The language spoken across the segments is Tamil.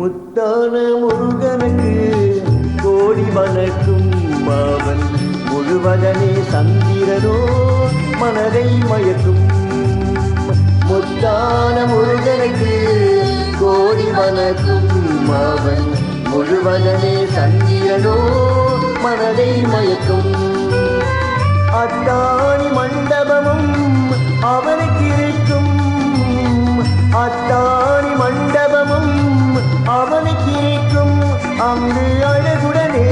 முத்தான முருகனுக்கு கோடி வணக்கும் மாவன் முழுவதனே சந்திரனோ மனதை மயக்கும். முத்தான முருகனுக்கு கோடி வணக்கும் மாவன் முழுவதனே சந்திரனோ மனதை மயக்கும். அத்தாணி மண்டபமும் அவனுக்கு இருக்கும். அத்தாணி மண்டபமும் அவனுக்கு இருக்கும். அங்கு அழகுடனே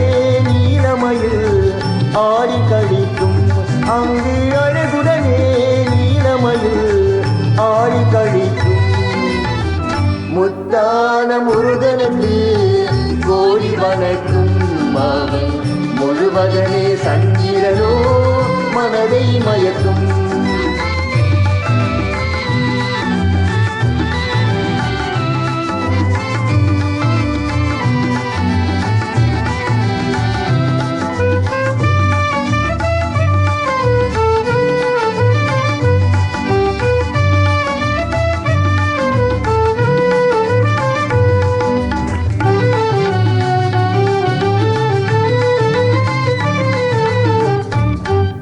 நீலமயில் ஆடி கழிக்கும். அங்கு அழகுடனே நீலமயில் ஆடி கழிக்கும். முத்தான முருகனுக்கு கோடி வணக்கும் மாவன் முழுவதனே சந்திரனோ மனதை மயக்கும்.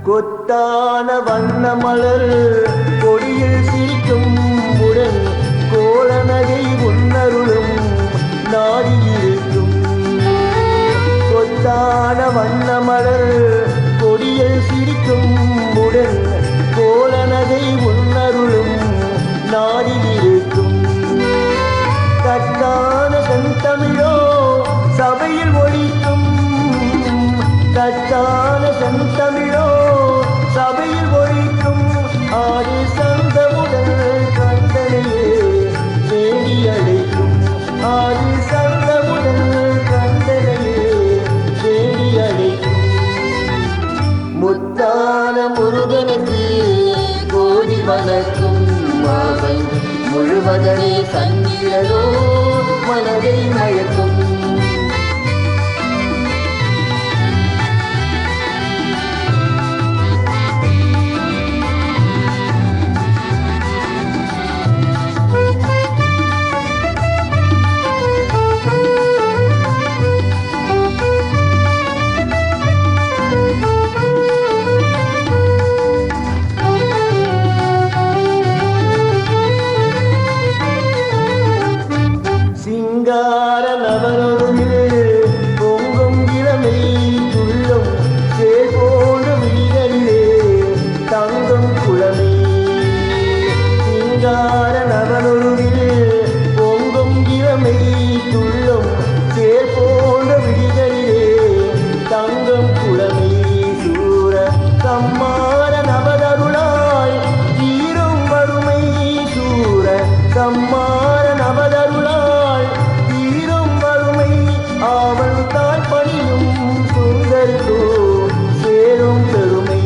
கொத்தான வண்ண மலர் கொடியில் சிரிக்கும் உடன் கோலநகை உன்னருளும் நாடியிருக்கும். கொத்தான வண்ண மலர் கொடியில் சிரிக்கும் உடன் கோலநகை உன்னருளும் நாடியிருக்கும். கட்டான செந்தமிழோ சபையில் ஒழிக்கும். கட்டான செந்தமிழோ சபையில் ஒழிக்கும். ஆடி சந்தமுடன் கண்டனையே தேடி அழைக்கும். ஆடி சந்தமுடன் கண்டனையே தேடி அழைக்கும். முத்தான முருகனுக்கு கோடி வணக்கும் மாவன் முழுவதனே சந்திரனோ மனதை மயக்கும். சிங்கார நவரொருவிலே பொங்கும் இளமை துள்ளும் சேகோடு வீரரிலே தங்கும் குளமே. சிங்கார நவரொருவிலே பொங்கும் இளமை துள்ளும் சேகோடு வீரரிலே தங்கும் குளமே. சூர சம்மார நவதருளாய் தீரும் வறுமை. சூர சம்மார நவதருளாய் தீரும் வறுமை. அவன் தாய் பணியும் சுந்தரிக்கோ சேரும் பெருமை.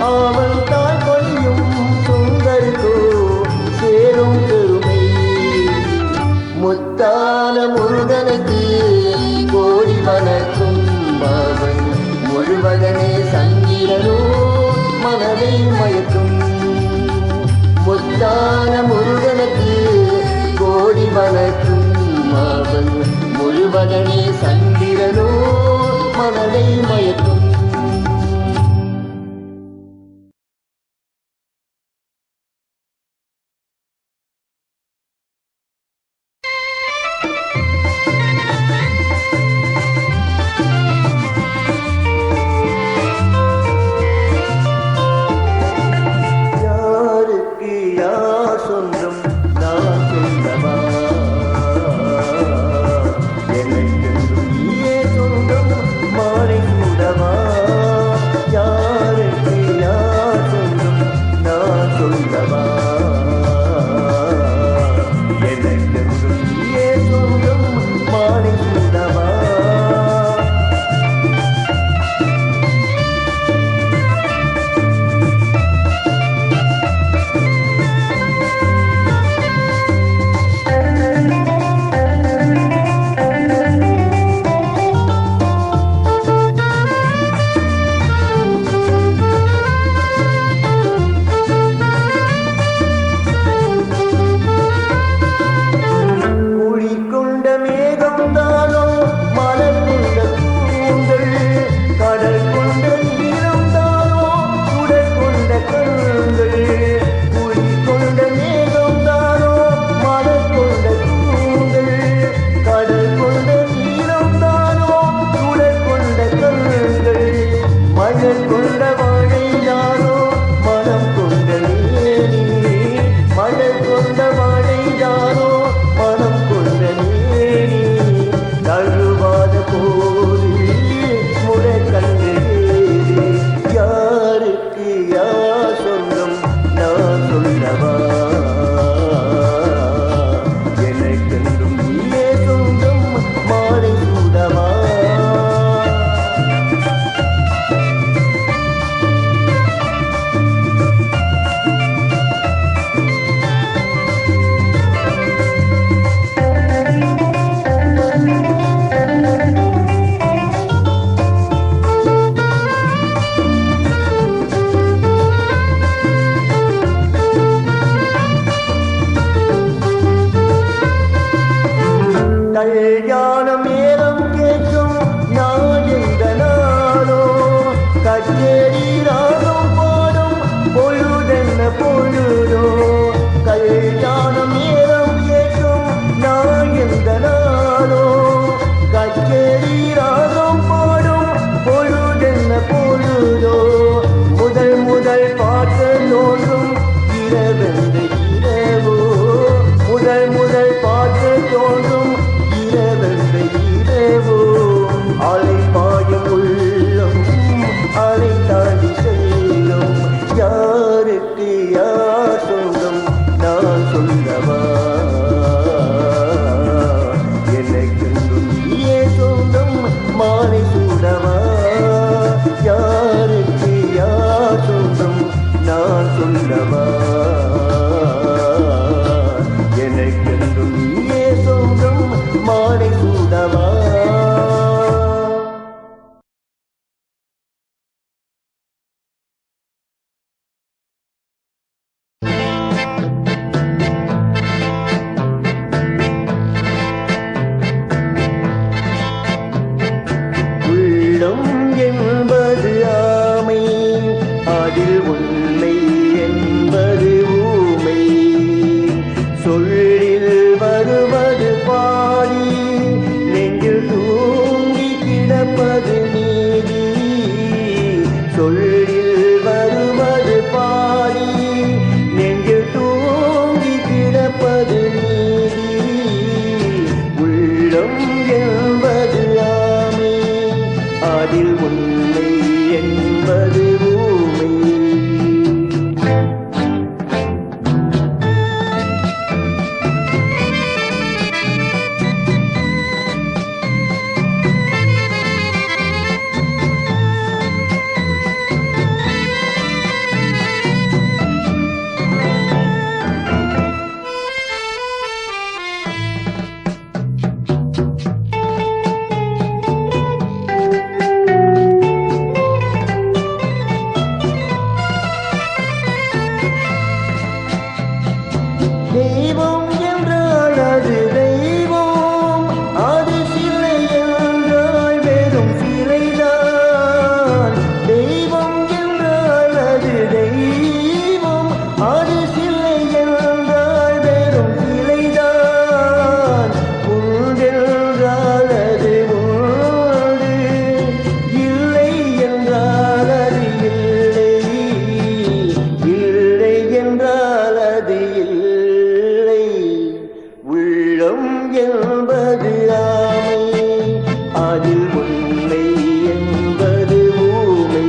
அவன் தாய் பணியும் சுந்தரிக்கோ சேரும் பெருமை. முத்தான முருகனுக்கு கோடி வணக்கும் மாவன் முழுவதனே சந்திரனோ மனதை மயக்கும். முத்தான முருகனுக்கு கோடி வணக்கும் மாவன் முழுவதனே சந்திரனோ மனதை மயக்கும். யாருக்கு யார் சொந்தம் நான் சொந்தமா? எனக்கென்றும் நீயே சொந்தம் மாலை கூடவா? கல்யாணம் மேலம் கேட்கும் நான் எந்த நாளோ கச்சேரி ராகம் பாடும் பொழுதென்ன பொழுதோ கல்யாணம் மேலம் கேட்கும் நான் எந்த நாளோ கச்சேரி ராகம் பாடும் பொழுதென்ன பொழுதோ முதல் முதல் பாட்டு தோன்றும் இரவெந்த இரவோ முதல் முதல் பாட்டு தோன்றும் இரவெந்த இரவோ அலை பாயும் உள்ளம் அலை தாண்டி செல்லும் யாருக்கு யார் சொந்தம் நான் சொல்லவா எனக்கென்றும் நீயே சொந்தம் மாலை சூடவா யாருக்கு யார் சொந்தம் நான் சொல்லவா எனக்கென்றும் நீயே சொந்தம் மாலை சூடவா உள்ளம் என்பது ஆமை அதில் உண்மை என்பது ஊமை சொல்லில் வருவது பாடி நெஞ்சில் தூங்கி கிடப்பது நீதி சொல்லில் வருவது பாடி நெஞ்சில் தூங்கி கிடப்பது நீதி உள்ளம் என்பது ஆமை அதில் உண்மை என்பது ஊமை தெய்வம் என்றால் அது தெய்வம் அது சிலை என்றால் வெறும் சிலைதான் தெய்வம் என்றால் அது தெய்வம் அது சிலை என்றால் வெறும் சிலைதான் உண்டென்றால் அது உண்டு இல்லை என்றால் அது இல்லை இல்லை என்றால் அது இல்லை உள்ளம் என்பது ஆமை அதில் உண்மை என்பது ஊமை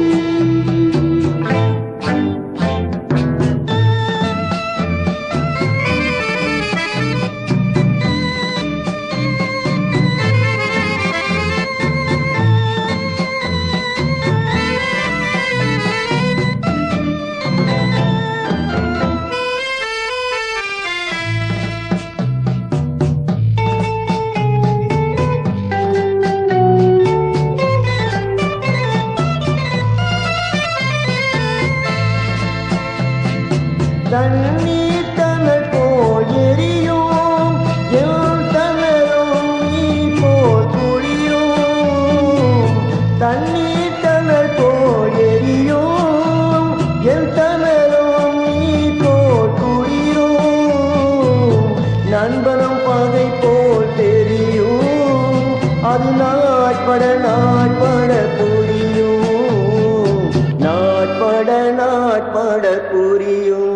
தண்ணீர் தனல் போல் எரியும் என் தனலும் நீ போல் குளிரும் தண்ணீர் தனல் போல் எரியும் என் தனலும் நீ போல் குளிரும் நண்பனும் பகை போல் தெரியும் அது நாட்பட புரியும் நாட்பட புரியும்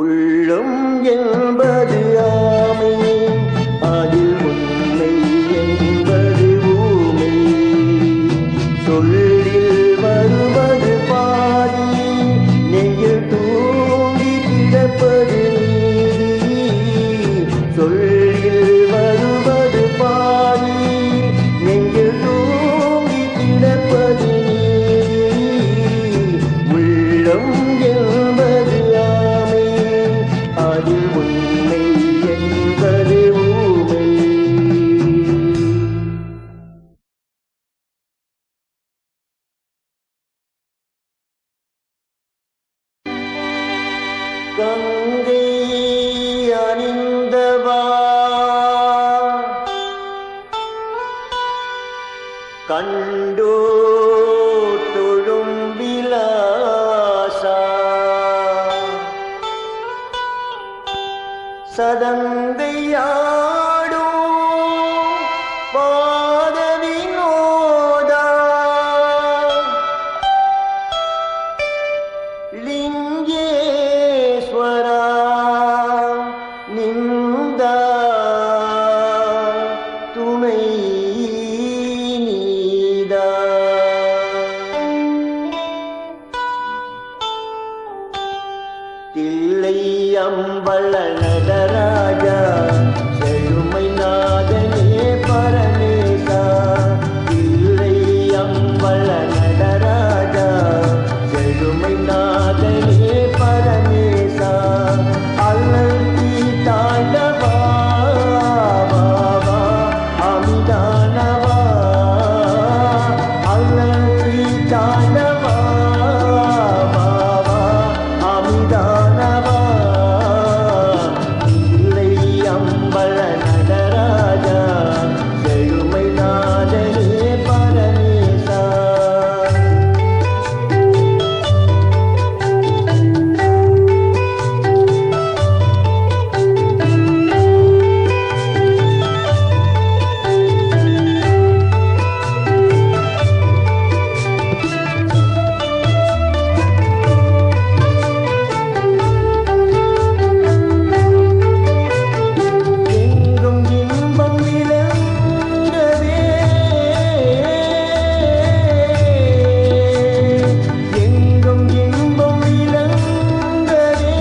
உள்ளம் என்பது ஆமை அதில் உண்மை என்பது ஊமை சொல்லில் வருவது பாதி நெஞ்சில் தூங்கி கிடப்பது நீதி சொல்லில் வருவது பாதி நெஞ்சில் தூங்கி கிடப்பது நீதி உள்ளம் என்பது கண்டோ தொழும் விலாசா சதங்கையாடும் பாத வினோதா லிங்கேஸ்வரா நிந்தா துணை நீதா தில்லை அம்பல நடராஜா செழுமை நாதனே பரமேசா தில்லை அம்பல நடராஜா செழுமை நாதனே பரமேசா அல்லல் தாண்டவா அமிதானவா அல்லல் தாண்டவா அமிதானவா இல்லை அம்பல நடராஜா செழுமை நாதனே பரமேசா எங்கும் இன்பம் விளங்கவே எங்கும் இன்பம் விளங்கவே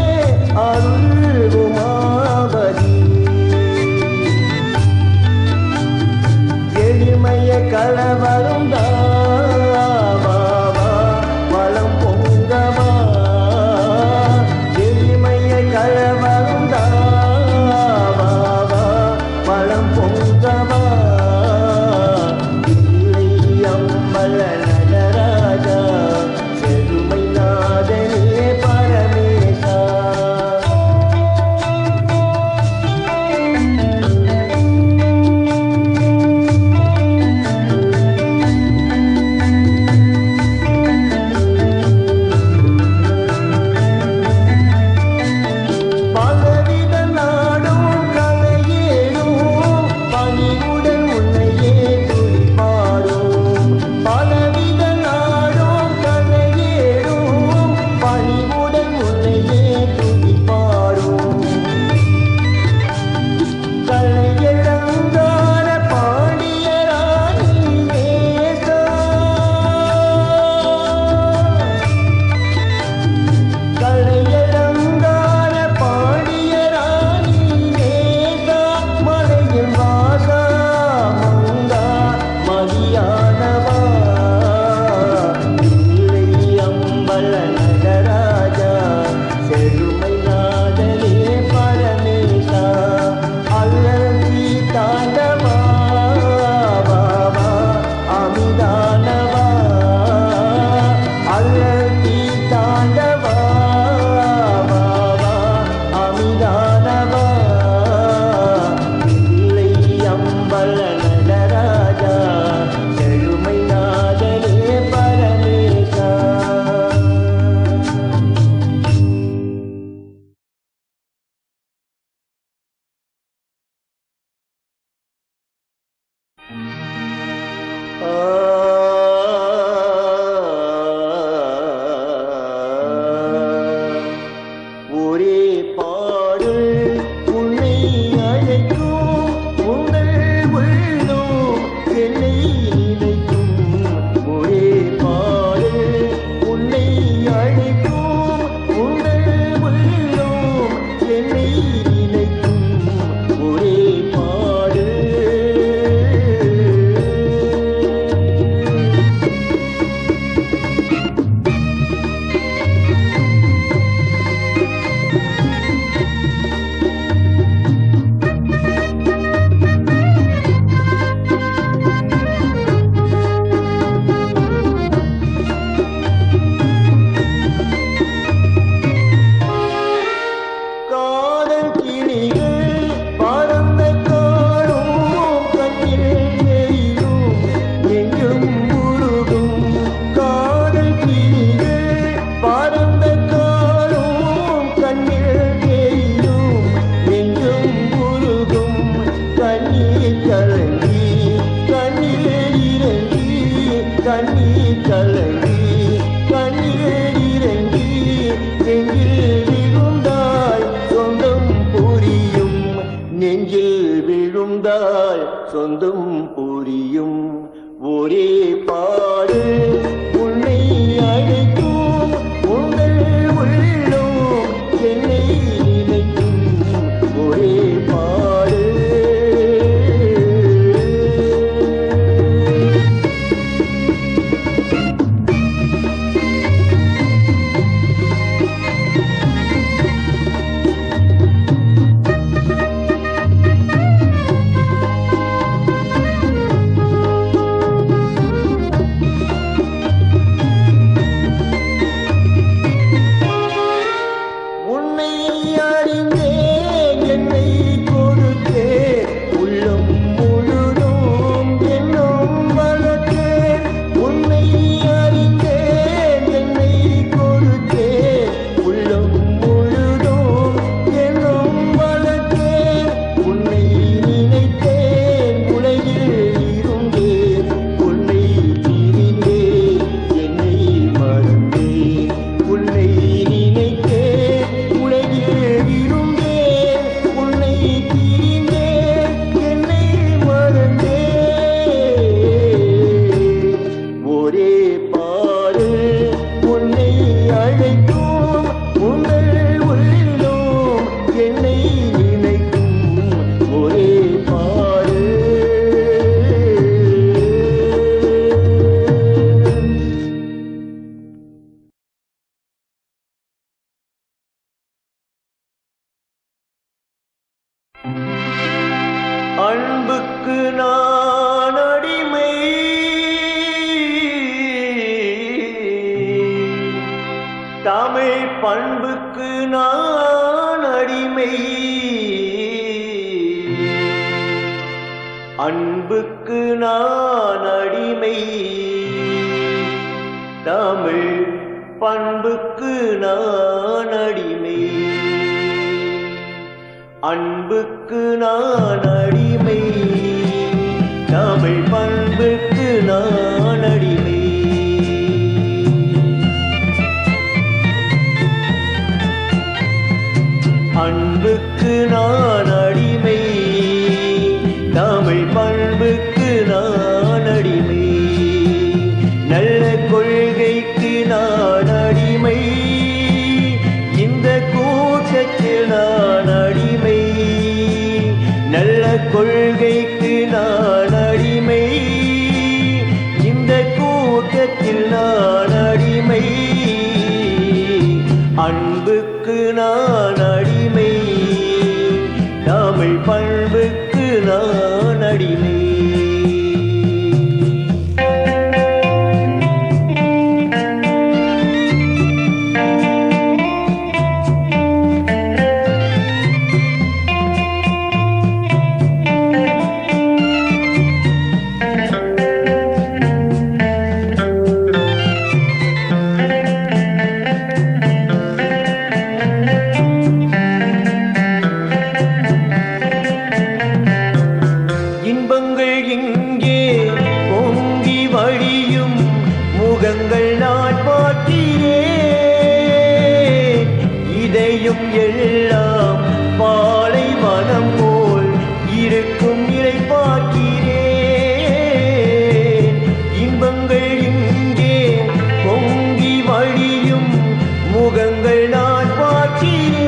அருள்குமாபதி எளிமைய கலவரும் தாவா வளம் பொங்கவா எளிமைய கலவரும் தாவா வளம் பொங்கவா இல்லை அம்பல நடராஜா செழுமை நாதனே பரமேசா பலவித நாடும் கலையேடும் பணிவுடன் உன்னையே துதிப்பாடும் பலவித நாடும் கலையேடும் பணிவுடன் உன்னையே துதிப்பாடும் கலையலங்கார பாண்டியராணி நேசா கலையலங்கார பாண்டியராணி நேசா மலையில் வாசா மங்கா மதியானவா இல்லை அம்பல நடராஜா செழுமை நாதனே பரமேசா அல்லி தாண்டவா அமிதானவா அல்லி தாண்டவா அமிதானவா இல்லை அம்பல நடராஜா செழுமை நாதனே பரமேசா ஒரே பாடு உன்னை அழைக்கும் உங்கள் உள்ளம் என்னை இணைக்கும் ஒரே பாடு உன்னை அழைக்கும் உங்கள் உள்ளம் என்னை இணைக்கும் ஒரே பாடு கண்ணீர் கலங்கி கண்ணீர் இறங்கி நெஞ்சில் விழுந்தால் சொந்தம் புரியும் நெஞ்சில் விழுந்தால் சொந்தம் புரியும் ஒரே பாடு உன்னை அழைக்கும் உங்கள் உள்ளம் என்னை நினைக்கும் ஒரே பாடு அன்புக்கு நான் அடிமை தமிழ் பண்புக்கு நான் அடிமை அன்புக்கு நான் அடிமை தமிழ் பண்புக்கு நான் அடிமை அன்புக்கு நான் அடிமை தமிழ் பண்புக்கு நான் அடிமை அன்புக்கு நான் அடிமை தமிழ் பண்புக்கு நான் அடிமை நல்ல கொள்கைக்கு நான் அடிமை இந்த கூட்டத்தில் நான் அடிமை நல்ல கொள்கைக்கு நான் அடிமை இந்த கூட்டத்தில் நான் அடிமை அன்புக்கு நான் அடிமை தமிழ் பண்புக்கு நான் அடிமை முகங்கள் நான் பார்க்கிறேன் இதையும் எல்லாம் பாலைவனம் போல் இருக்கும் நிலை பார்க்கிறேன் இன்பங்கள் இங்கே பொங்கி வழியும் முகங்கள் நான் பார்க்கிறேன்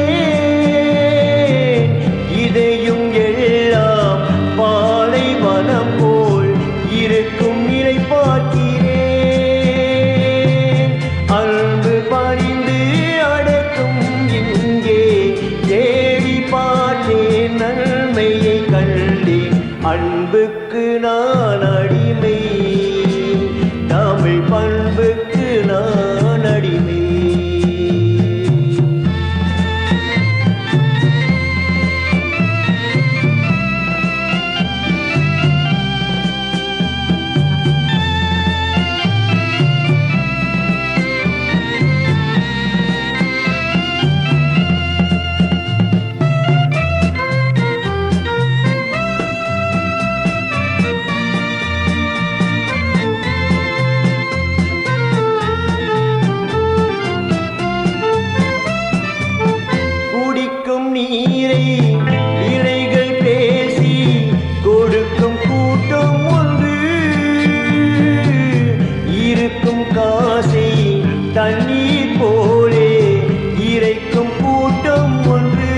இதையும் எல்லாம் பாலைவனம் போல் இருக்கும் நிலை பார்க்கிறேன் அன்பு பணிந்து அடக்கும் இங்கே தேடி பார்த்தேன் நன்மையை கண்டேன் அன்புக்கு நான் அடிமை தமிழ் பண்புக்கு நான் அடிமை தண்ணீர் போலே இறைக்கும் கூட்டம் ஒன்று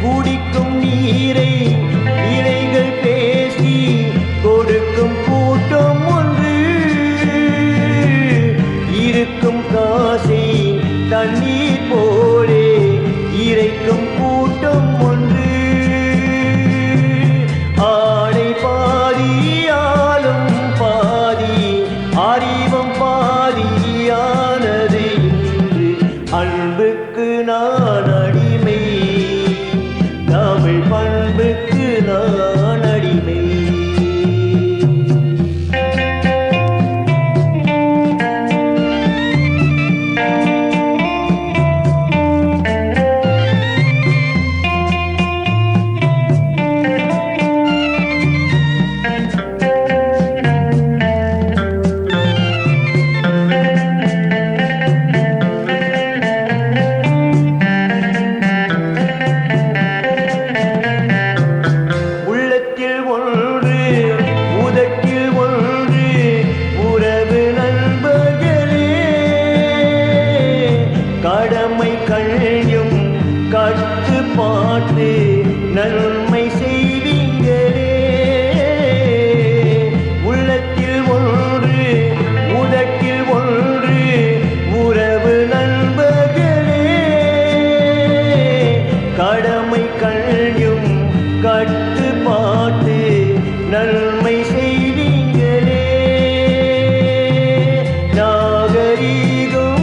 குடிக்கும் நீரை இலைகள் பேசி கொடுக்கும் கூட்டம் ஒன்று இருக்கும் காசை தண்ணீர் போலே இறைக்கும் கூட்டம் ஒன்று ஆடை பாதி ஆளும் பாதி அறிவம் பாதியானது இன்று அன்புக்கு நான் அடிமை தமிழ் பண்புக்கு நான் அடிமை கடமை கழியும் கட்டுப்பாட்டு நன்மை செய்வீங்களே உள்ளத்தில் ஒன்று உதட்டில் ஒன்று உறவு நண்பர்களே கடமை கழியும் கட்டுப்பாட்டு நன்மை செய்வீங்களே நாகரீகம்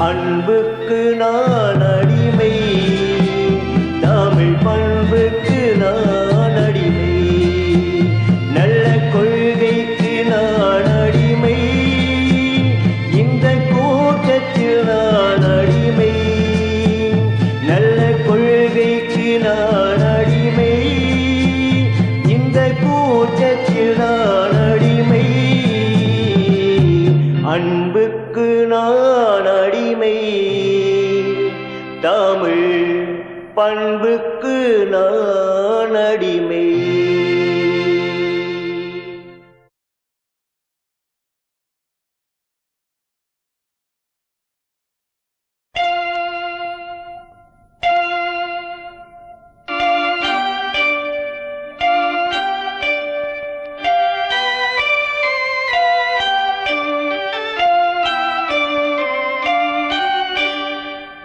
அன்புக்கு நான் அடிமை தமிழ் பண்புக்கு நான் அடிமை நல்ல கொள்கைக்கு நான் அடிமை இந்த கூட்டத்தில் நான் அடிமை நல்ல கொள்கைக்கு நான் அடிமை இந்த கூட்டத்தில் நான் அடிமை அன்புக்கு நான் அடிமை தமிழ் பண்புக்கு நான் அடிமை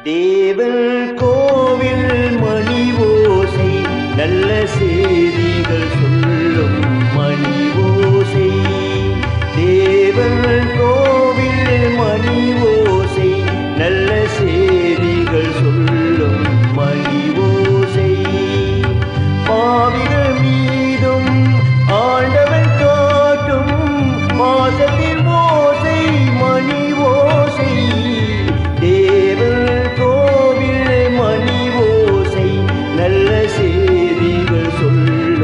தேவன் கோவில் மணி ஓசை நல்ல செய்திகள் சொல்லும் மணி ஓசை தேவன் கோவில் மணி ஓசை நல்ல செய்திகள் சொல்லும் மணி ஓசை பாவிகள் மீதும் ஆண்டவன் காட்டும் பாசத்தின் ஓசை மணி ஓசை தேவன் கோவில் மணி ஓசை நல்ல செய்திகள் சொல்லும்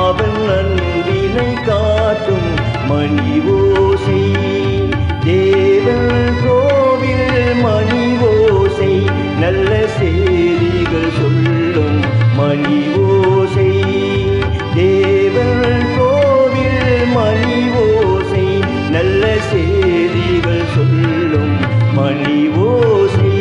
அவன் அன்பினை காட்டும் மணி ஓசை. தேவன் கோவில் மணி ஓசை, நல்ல செய்திகள் சொல்லும் மணி ஓசை. தேவன் கோவில் மணி ஓசை, நல்ல செய்திகள் சொல்லும் மணி ஓசை.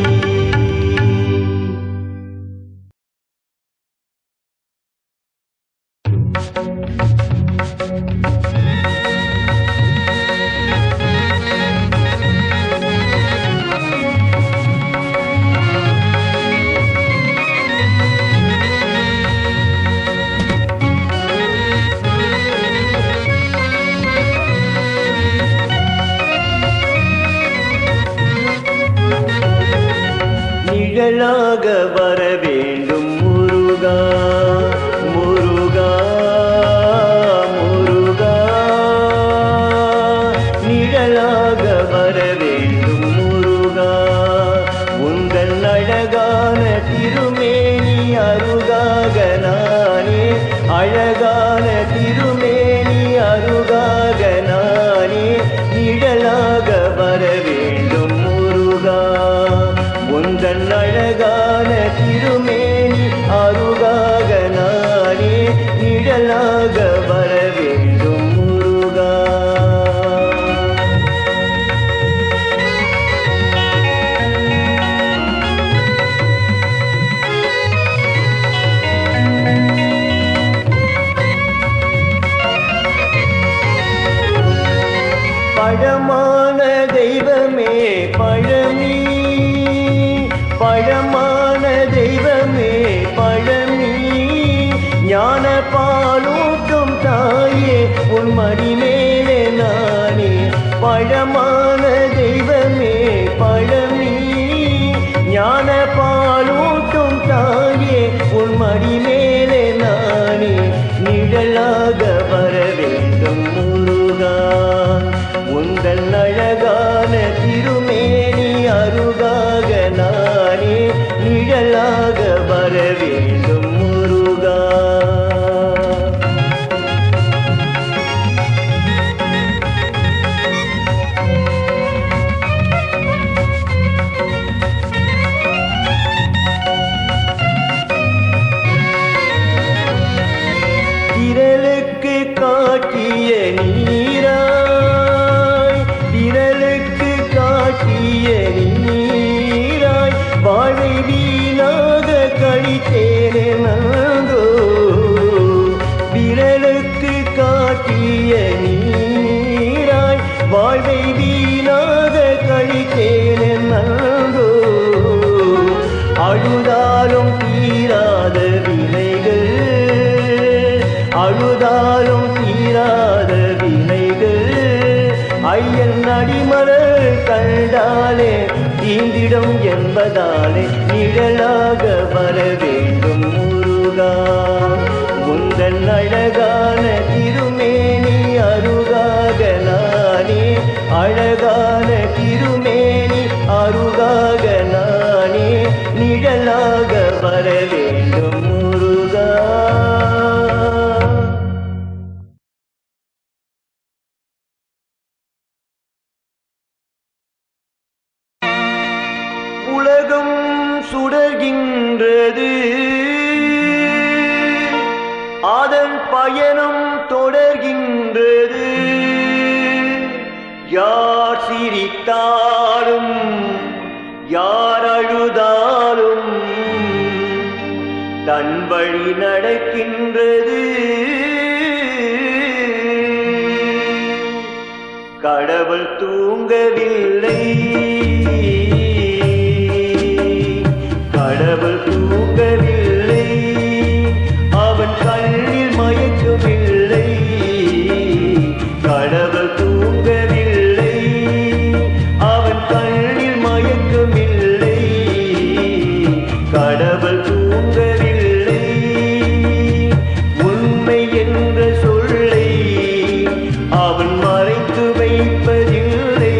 நிழலாக வர வேண்டும் முருகா முருகா முருகா. நிழலாக வர வேண்டும் முருகா, உங்கள் அழகான திருமேனி அருகாக நானே. அழகான திருமேனி அருகாக நானே. நிழலாக வர வேண்டும் முருகா, உந்தன் அழகான திருமேனி அருகாக நானே. நிழலாக வர வேண்டும் முருகா. பழமான தெய்வமே பழனி, பழமான தெய்வமே பழனி. ஞான பாலூட்டும் தாயே உன் மடி மேலே நானே. பழமான தெய்வமே பழனி, ஞான பாலூட்டும் தாயே உன் மடி மேலே நானே. நிழலாக வர வேண்டும் முருகா, உந்தன் அழகான திருமேனி அருகாக நானே. நிழலாக வர வேண்டும் முருகா. திரளுக்கு காட்டிய நீராய், திரளுக்கு காட்டிய நீராய், வாழை வீணாக கழித்தேனே நந்தோ. விரலுக்கு காட்டிய நீராய், வாழ்வை வீணாக கழித்தேனே நந்தோ. அழுதாலும் தீராத வினைகள், அழுதாலும் தீராத வினைகள், ஐயன் அடிமலர் கண்டாலே தீந்திடும் என்பதாலே. நிழலாக வர வேண்டும் முருகா, உந்தன் அழகான திருமேனி அருகாக நானே. அழகான திருமேனி அருகாக நானே. நிழலாக வர வேண்டும் முருகா. உலகம் சுடர்கின்றது, அதன் பயணம் தொடர்கின்றது. யார் சிரித்தாலும் யார் அழுதாலும் தன் வழி நடக்கின்றது. கடவுள் தூங்கவில்லை, கடவுள் தூங்கவில்லை, அவன் கண்ணில் மயக்கவில்லை. கடவுள் தூங்கவில்லை, அவன் கண்ணில் மயக்கமில்லை. கடவுள் தூங்கவில்லை, உண்மை என்ற சொல்லை அவன் மறைத்து வைப்பதில்லை.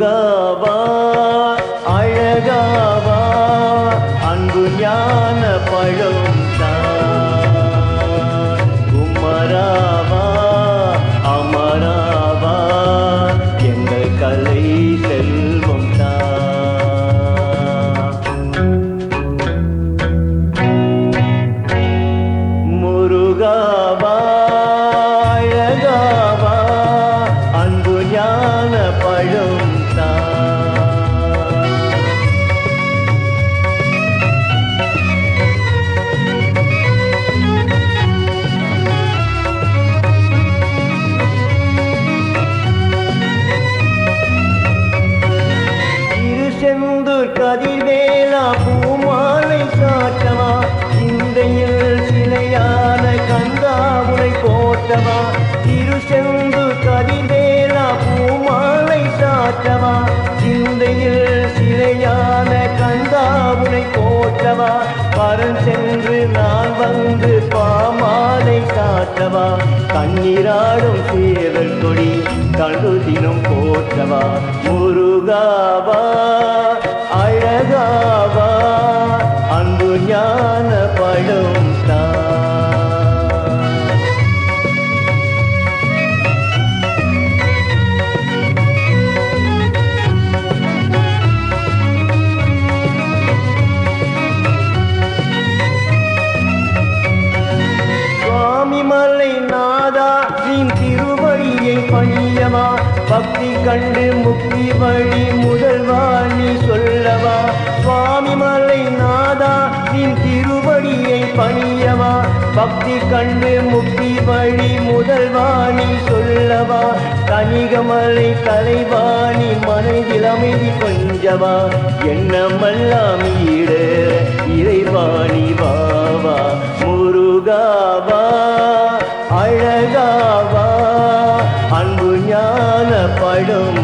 முருகாவா அழகாவா அன்பு ஞான பழம் குமராவா அமராவா எங்கள் கலை செல்வம் முருகாவா அழகாவா அன்பு ஞான பழம் செந்தூர் கதிர்வேலா பூமாலை சாட்டவா சிந்தையில் சிலையான கந்தாவுனை போட்டவா திருச்செந்தூர் கதிர்வேலா பூமாலை சாட்டவா சிந்தையில் சிலையான கந்தாவுனை போட்டவா பரன் சென்று நான் வந்து பாமாலை சாட்டவா கண்ணீராடும் சேவல் கொடி கழுதினம் போற்றவா முருகாவா அழகாவா அன்பு ஞான பழம் சுவாமிமலை நாதா நீ திருவடியை பணியவா பக்தி கண்டு முக்தி வழி முதல்வா நீ சொல்லவா சுவாமிமலை நாதா நீ திருவடியை பணியவா பக்தி கண்டு முக்தி வழி முதல்வா நீ சொல்லவா கனிகமலை தலைவாணி மனதில் அமைதி கொஞ்சவா எண்ணமெல்லாம் ஈட இறைவாணி வாவா முருகாவா அழகாவா அன்பு ஞான பழம்